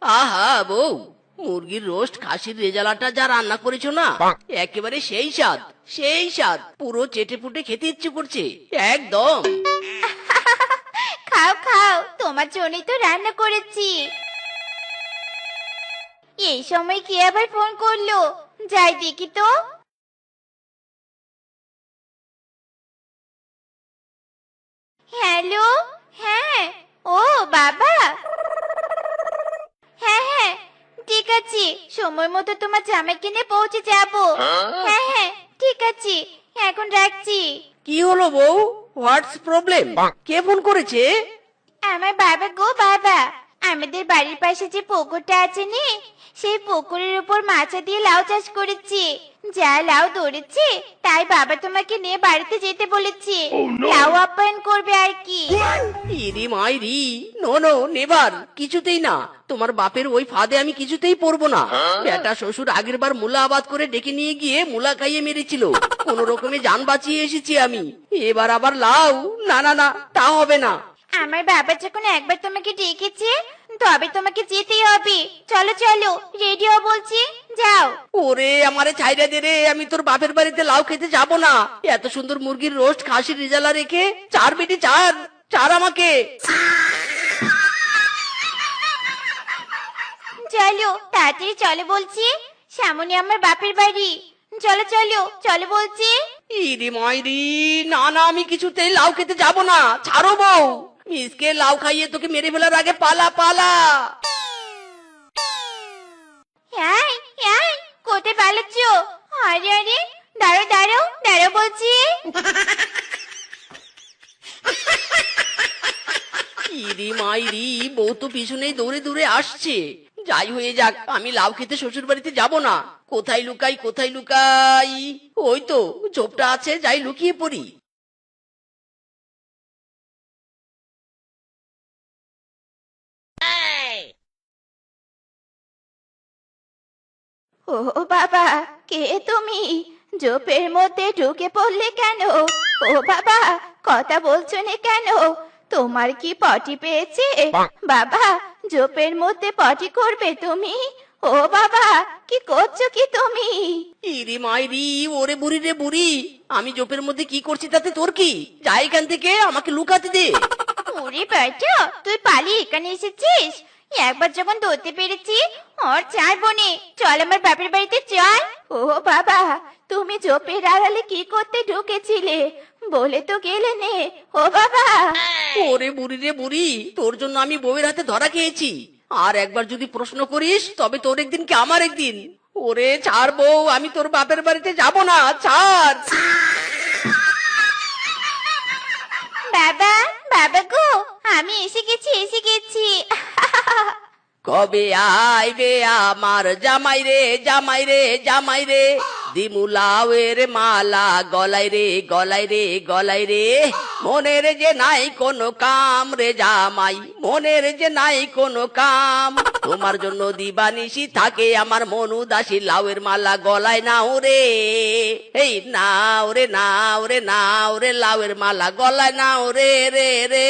আহা বউ, মুরগির রোস্ট খাসির রেজালাটা যা রান্না করেছো না, একেবারে সেই স্বাদ, সেই স্বাদ, পুরো চেটে পুটে খেতে ইচ্ছে করছে একদম। খাও খাও, তোমার জন্যই তো রান্না করেছি। এই সময় কে আবার ফোন করলো? যাই দেখি তো। হ্যালো। হ্যাঁ। ও বাবা। হ্যাঁ হ্যাঁ, ঠিক আছে, সময় মতো তোমার জামাই কিনে পৌঁছে যাব। হ্যাঁ হ্যাঁ, ঠিক আছে, এখন রাখছি। কি হলো বউ, হোয়াটস প্রবলেম? কে ফোন করেছে? আমার বাবা গো বাবা, আমাদের বাড়ির পাশে যে পুকুরটা আছে নি, সেই পুকুরের উপর মাছা দিয়ে লাউ চাষ করেছি। যা লাউ ধরেছে, তাই বাবা তোমাকে নিয়ে বাড়িতে যেতে বলেছে। লাউ আপ্যায়ন করবে আর কি। ইরি মাইরি, নো নো, নেভার, কিছুতেই না। তোমার বাপের ওই ফাঁদে আমি কিছুতেই পড়বো না। বেটা শ্বশুর আগের বার মূলা আবাদ করে ডেকে নিয়ে গিয়ে মূলা খাইয়ে মেরেছিল, কোন রকমে জান বাঁচিয়ে এসেছি আমি। এবার আবার লাউ? না না না, তা হবে না। আমার বাবা যখন একবার তোমাকে ডেকেছে, তবে তোমাকে যেতেই হবে। চলো চলো, রেডি হও বলছি, যাও। ওরে আমারে ছাইরা দে রে, আমি তোর বাপের বাড়িতে লাউ খেতে যাব না। এত সুন্দর মুরগির রোস্ট খাসির রেজালা রেখে চার বেটি চার, চার আমাকে। চলো তাড়াতাড়ি চলো বলছি, সামনে আমার বাপের বাড়ি। চলো চলো চলো বলছি। ইরি মাইরি, না না, আমি কিছুতেই লাউ খেতে যাব না, ছাড়ো বউ। মিসকে লাউ খাইয়ে তোকে মেরে ফেলার আগে পালা পালা। হ্যাঁ হ্যাঁ, কোথায় পালাচ্ছ? আরে আরে, দাঁড়াও দাঁড়াও দাঁড়াও বলছি। ইরি মাইরি, বউ তো পিছনেই দৌড়ে দৌড়ে আসছে। যাই হয়ে যাক, আমি লাউ খেতে শ্বশুর বাড়িতে যাব না। কোথায় লুকাই, কোথায় লুকাই? ওই তো ঝোপটা আছে, যাই লুকিয়ে পড়ি। ও বাবা, কে তুমি? ঝোপের মধ্যে ঢুকে পড়লে কেন? ও বাবা, কথা বলছো না কেন? তোমার কি পটি পেয়েছে? বাবা, ঝোপের মধ্যে পটি করবে তুমি? ও বাবা, কি করছো কি তুমি? ইরি মাইরি, ওরে বুড়ি রে বুড়ি, আমি জোপের মধ্যে কি করছি তাতে তোর কি? যা এখান থেকে, আমাকে লুকাতে দে। ওরে বেটা, তুই পালিয়ে এখানে এসেছিস? একবার যখন ধরতে পেরেছি, আর ছাড়বো নে। চল আমার বাপের বাড়িতে চল। ও বাবা, তুমি ঝোপের আড়ালে কি করতে ঢুকেছিলে? বলে তো গেলে নে। ও বাবা। ওরে বুড়ি রে বুড়ি, তোর জন্য আমি বউয়ের হাতে ধরা খেয়েছি। আর একবার যদি প্রশ্ন করিস, তবে তোর একদিন কি আমার একদিন। ওরে ছাড় বউ, আমি তোর বাপের বাড়িতে যাব না, ছাড়। বাবা, বাবা গো, আমি এসে গেছি এসে গেছি। কবে আইবে আমার জামাই রে, জামাই রে, জামাই রে, দিমুলাওয়ের মালা গলায় রে, গলায় রে, গলায় রে। মনের যে নাই কোনো কাম রে জামাই, মনের যে নাই কোনো কাম। তোমার জন্য দিবানিশি থাকে আমার মন উদাসী, লাউয়ের মালা গলায় নাও রে। এই নাও রে, নাও রে, নাও রে, লাউয়ের মালা গলায় নাও রে রে রে।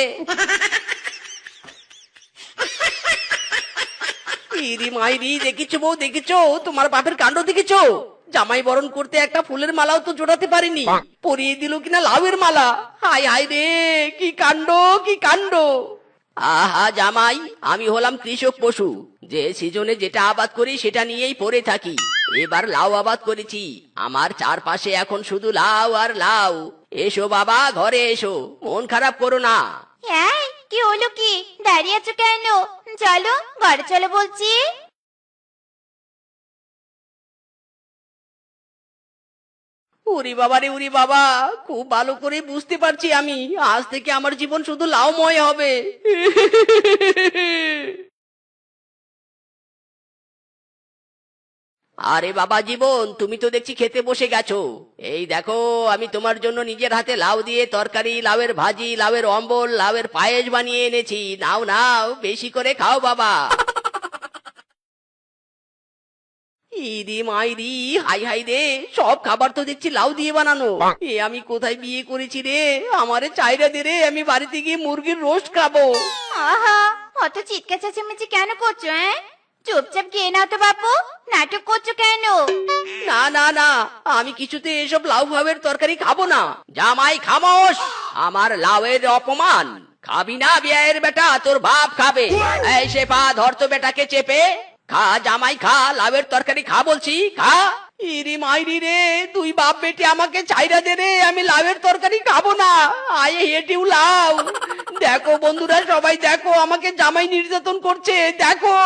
ইরি মাইরি, দেখেছো বউ, দেখেছো তোমার বাপের কাণ্ড, দেখেছো? জামাই বরণ করতে একটা ফুলের মালাও তো জোড়াতে পারিনি, পরিয়ে দিল কিনা লাউয়ের মালা। হাই হাই রে, কি কাণ্ড, কি কাণ্ড। আহা জামাই, আমি হলাম কৃষক পশু, যে সিজনে যেটা আবাদ করি সেটা নিয়েই পড়ে থাকি। এবার লাউ আবাদ করেছি, আমার চারপাশে এখন শুধু লাউ আর লাউ। এসো বাবা, ঘরে এসো, মন খারাপ করো না। হ্যাঁ, কি হলো কি? দাঁড়িয়ে আছো কেন? চলো ঘরে চলো বলছি। উরি বাবা রে, উরি বাবা, খুব ভালো করে বুঝতে পারছি আমি, আজ থেকে আমার জীবন শুধু লাউময় হবে। আরে বাবা জীবন, তুমি তো দেখছি খেতে বসে গেছো। এই দেখো, আমি তোমার জন্য নিজের হাতে লাউ দিয়ে তরকারি, লাউয়ের ভাজি, লাউয়ের অম্বল, লাউয়ের পায়েস বানিয়ে এনেছি। নাও নাও, বেশি করে খাও বাবা। ইরি মাইরি, হাই হাই রে, সব খাবার তো দেখছি লাউ দিয়ে বানানো। এ আমি কোথায় বিয়ে করেছি রে? আমারে চাইরা দে রে, আমি বাড়িতে গিয়ে মুরগির রোস্ট খাবো। আহা, অত চিৎকার চেঁচামেচি কেন করছো? চুপচাপ খেয়ে নাও তো বাপু, নাটক করছো কেন? না না না, আমি কিছুতে এসব লাউ ভাবের তরকারি খাবো না। জামাই খামোশ, আমার লাউয়ের অপমান। খাবি না বিয়ের বেটা, তোর বাপ খাবে। এই শেফা, ধর তো বেটাকে চেপে। খা জামাই খা, লাউয়ের তরকারি খা বলছি, খা। ইরি মাইরি রে, তুই বাপ বেটি আমাকে ছাইরা দে রে, আমি লাউয়ের তরকারি খাবো না। আয়ে হেটিউ লাউ। দেখো বন্ধুরা, সবাই দেখো, আমাকে জামাই নির্যাতন করছে, দেখো।